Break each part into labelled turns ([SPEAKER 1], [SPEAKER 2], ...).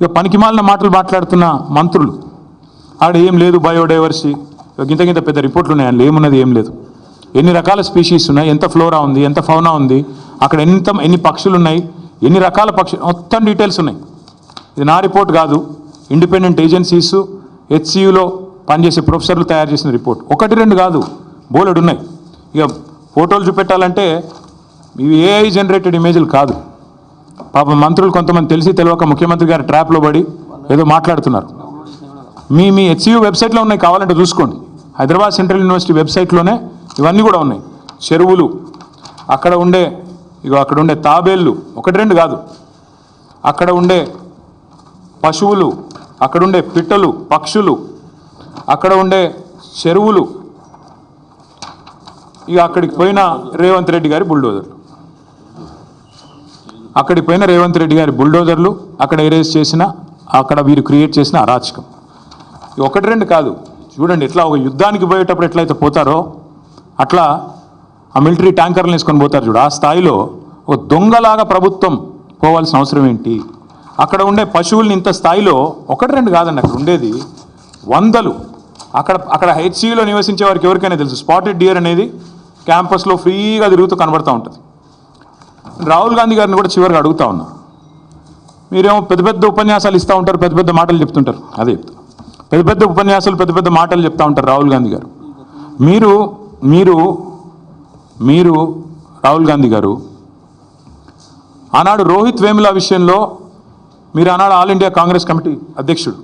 [SPEAKER 1] ఇక పనికిమాలిన మాటలు మాట్లాడుతున్న మంత్రులు, ఆడ ఏం లేదు బయోడైవర్సిటీ, గింత పెద్ద రిపోర్ట్లు ఉన్నాయి, అందులో ఏమున్నది ఏం లేదు. ఎన్ని రకాల స్పీషీస్ ఉన్నాయి, ఎంత ఫ్లోరా ఉంది, ఎంత ఫౌనా ఉంది, అక్కడ ఎన్ని పక్షులు ఉన్నాయి, ఎన్ని రకాల పక్షులు, మొత్తం డీటెయిల్స్ ఉన్నాయి. ఇది నా రిపోర్ట్ కాదు, ఇండిపెండెంట్ ఏజెన్సీస్ హెచ్సియులో పనిచేసే ప్రొఫెసర్లు తయారు చేసిన రిపోర్ట్. 1-2 కాదు, బోలెడు ఉన్నాయి. ఇక ఫోటోలు చూపెట్టాలంటే ఇవి ఏఐ జనరేటెడ్ ఇమేజ్లు కాదు. పాపం మంత్రులు కొంతమంది తెలిసి తెలియక ముఖ్యమంత్రి గారి ట్రాప్లో పడి ఏదో మాట్లాడుతున్నారు. మీ హెచ్సియు వెబ్సైట్లో ఉన్నాయి, కావాలంటే చూసుకోండి. హైదరాబాద్ సెంట్రల్ యూనివర్సిటీ వెబ్సైట్లోనే ఇవన్నీ కూడా ఉన్నాయి. చెరువులు, అక్కడ ఉండే తాబేళ్ళు, 1-2 కాదు, అక్కడ ఉండే పశువులు, అక్కడ ఉండే పిట్టలు, పక్షులు, అక్కడ ఉండే చెరువులు, ఇక అక్కడికి పోయిన రేవంత్ రెడ్డి గారి బుల్డోజర్లు, అక్కడ ఎరేజ్ చేసిన, అక్కడ వీరు క్రియేట్ చేసిన అరాచకం. 1-2 కాదు, చూడండి ఎట్లా ఒక యుద్ధానికి పోయేటప్పుడు ఎట్లయితే పోతారో అట్లా ఆ మిలిటరీ ట్యాంకర్లు వేసుకొని పోతారు చూడు, ఆ స్థాయిలో ఒక దొంగలాగా ప్రభుత్వం పోవాల్సిన అవసరం ఏంటి? అక్కడ ఉండే పశువుల్ని ఇంత స్థాయిలో 1-2 కాదండి, అక్కడ ఉండేది వందలు. అక్కడ హెచ్సియులో నివసించే వారికి ఎవరికైనా తెలుసు, స్పాటెడ్ డియర్ అనేది క్యాంపస్లో ఫ్రీగా తిరుగుతూ కనబడుతూ ఉంటుంది. రాహుల్ గాంధీ గారిని కూడా చివరిగా అడుగుతా ఉన్నా, మీరేమో పెద్ద ఉపన్యాసాలు ఇస్తూ ఉంటారు, పెద్ద మాటలు చెప్తుంటారు, అదే పెద్ద ఉపన్యాసాలు పెద్ద మాటలు చెప్తూ ఉంటారు రాహుల్ గాంధీ గారు. మీరు రాహుల్ గాంధీ గారు ఆనాడు రోహిత్ వేముల విషయంలో మీరు ఆనాడు ఆల్ ఇండియా కాంగ్రెస్ కమిటీ అధ్యక్షుడు,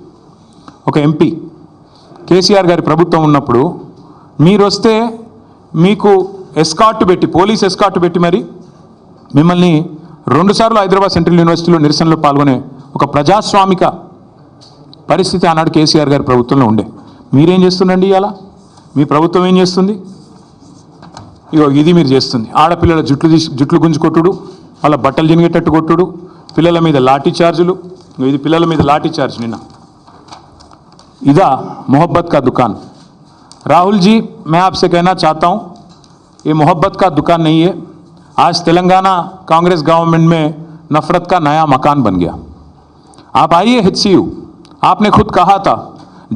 [SPEAKER 1] ఒక ఎంపీ, కేసీఆర్ గారి ప్రభుత్వం ఉన్నప్పుడు మీరు వస్తే మీకు పోలీస్ ఎస్కార్ట్ పెట్టి మరి మిమ్మల్ని 2 సార్లు హైదరాబాద్ సెంట్రల్ యూనివర్సిటీలో నిరసనలో పాల్గొనే ఒక ప్రజాస్వామిక పరిస్థితి ఆనాడు కేసీఆర్ గారి ప్రభుత్వంలో ఉండే. మీరేం చేస్తుండండి ఇవాళ? మీ ప్రభుత్వం ఏం చేస్తుంది? ఇది మీరు చేస్తుంది. ఆడపిల్లల జుట్లు గుంజు కొట్టుడు, వాళ్ళ బట్టలు జినిగేటట్టు కొట్టుడు, పిల్లల మీద లాఠీ చార్జులు. ఇది పిల్లల మీద లాఠీ చార్జ్ నిన్న. इदा मोहब्बत का दुकान। राहुल जी, मैं आपसे कहना चाहता हूँ, ये मोहब्बत का दुकान नहीं है। आज तेलंगाना कांग्रेस गवर्नमेंट में नफरत का नया मकान बन गया। आप आइए HCU, आपने खुद कहा था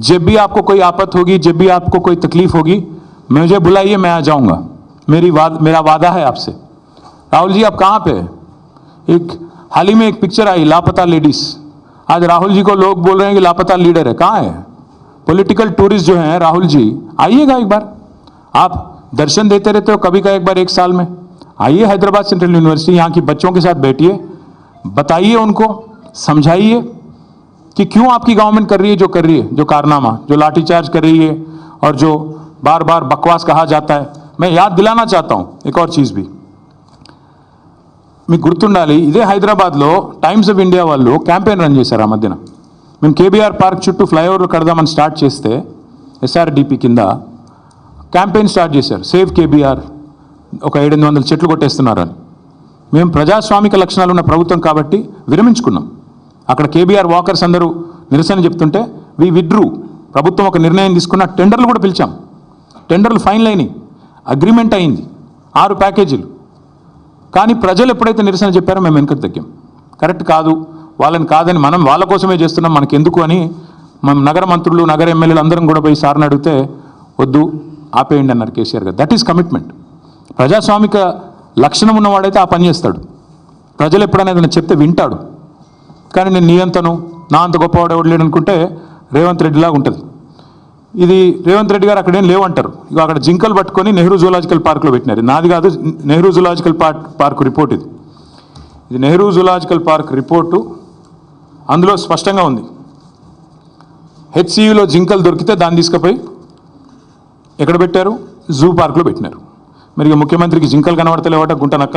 [SPEAKER 1] जब भी आपको कोई आफत होगी, जब भी आपको कोई तकलीफ होगी, मुझे बुलाइए, मैं आ जाऊँगा। मेरा वादा है आपसे। राहुल जी, आप कहाँ पे? हाल ही में एक पिक्चर आई, लापता लेडीज। आज राहुल जी को लोग बोल रहे हैं कि लापता लीडर है। कहाँ है? पॉलिटिकल टूरिस्ट जो हैं राहुल जी, आइएगा एक बार। आप दर्शन देते रहते हो कभी का एक बार 1 साल में, आइए हैदराबाद सेंट्रल यूनिवर्सिटी, यहाँ की बच्चों के साथ बैठिए, बताइए उनको, समझाइए कि क्यों आपकी गवर्नमेंट कर रही है जो कर रही है, जो कारनामा, जो लाठीचार्ज कर रही है और जो बार बार बकवास कहा जाता है। मैं याद दिलाना चाहता हूँ एक और चीज़ भी, మీకు గుర్తుండాలి, ఇదే హైదరాబాద్లో టైమ్స్ ఆఫ్ ఇండియా వాళ్ళు క్యాంపెయిన్ రన్ చేశారు. ఆ మధ్యన మేము కేబీఆర్ పార్క్ చుట్టూ ఫ్లైఓవర్లు కడదామని స్టార్ట్ చేస్తే SRDP కింద క్యాంపెయిన్ స్టార్ట్ చేశారు, సేవ్ కేబీఆర్, ఒక 700 చెట్లు కొట్టేస్తున్నారని. మేము ప్రజాస్వామిక లక్షణాలు ఉన్న ప్రభుత్వం కాబట్టి విరమించుకున్నాం. అక్కడ కేబీఆర్ వాకర్స్ అందరూ నిరసన చెప్తుంటే వి విడ్రూ. ప్రభుత్వం ఒక నిర్ణయం తీసుకున్న, టెండర్లు కూడా పిలిచాం, టెండర్లు ఫైనల్ అయినాయి, అగ్రిమెంట్ అయింది, 6 ప్యాకేజీలు. కానీ ప్రజలు ఎప్పుడైతే నిరసన చెప్పారో మేము వెనుకకు తగ్గాం. కరెక్ట్ కాదు, వాళ్ళని కాదని, మనం వాళ్ళ కోసమే చేస్తున్నాం, మనకెందుకు అని మనం నగర మంత్రులు, నగర ఎమ్మెల్యేలు అందరం కూడా పోయి సార్ని అడిగితే వద్దు, ఆపేయండి అన్నారు కేసీఆర్ గారు. That is commitment. ప్రజాస్వామిక లక్షణం ఉన్నవాడైతే ఆ పని చేస్తాడు. ప్రజలు ఎప్పుడైనా ఏదైనా చెప్తే వింటాడు. కానీ నేను నీ అంతను, నా అంత గొప్పవాడు ఎవడు లేడు అనుకుంటే రేవంత్ రెడ్డిలాగా ఉంటుంది. ఇది రేవంత్ రెడ్డి గారు అక్కడేం లేవంటారు. ఇక అక్కడ జింకలు పట్టుకొని నెహ్రూ జూలాజికల్ పార్క్లో పెట్టినారు. నాది కాదు, నెహ్రూ జూలాజికల్ పార్క్ రిపోర్ట్ ఇది నెహ్రూ జూలాజికల్ పార్క్ రిపోర్టు. అందులో స్పష్టంగా ఉంది, HCUలో జింకలు దొరికితే దాన్ని తీసుకుపోయి ఎక్కడ పెట్టారు? జూ పార్క్లో పెట్టినారు. మరి ముఖ్యమంత్రికి జింకలు కనబడతలేవట, గుంట నక్క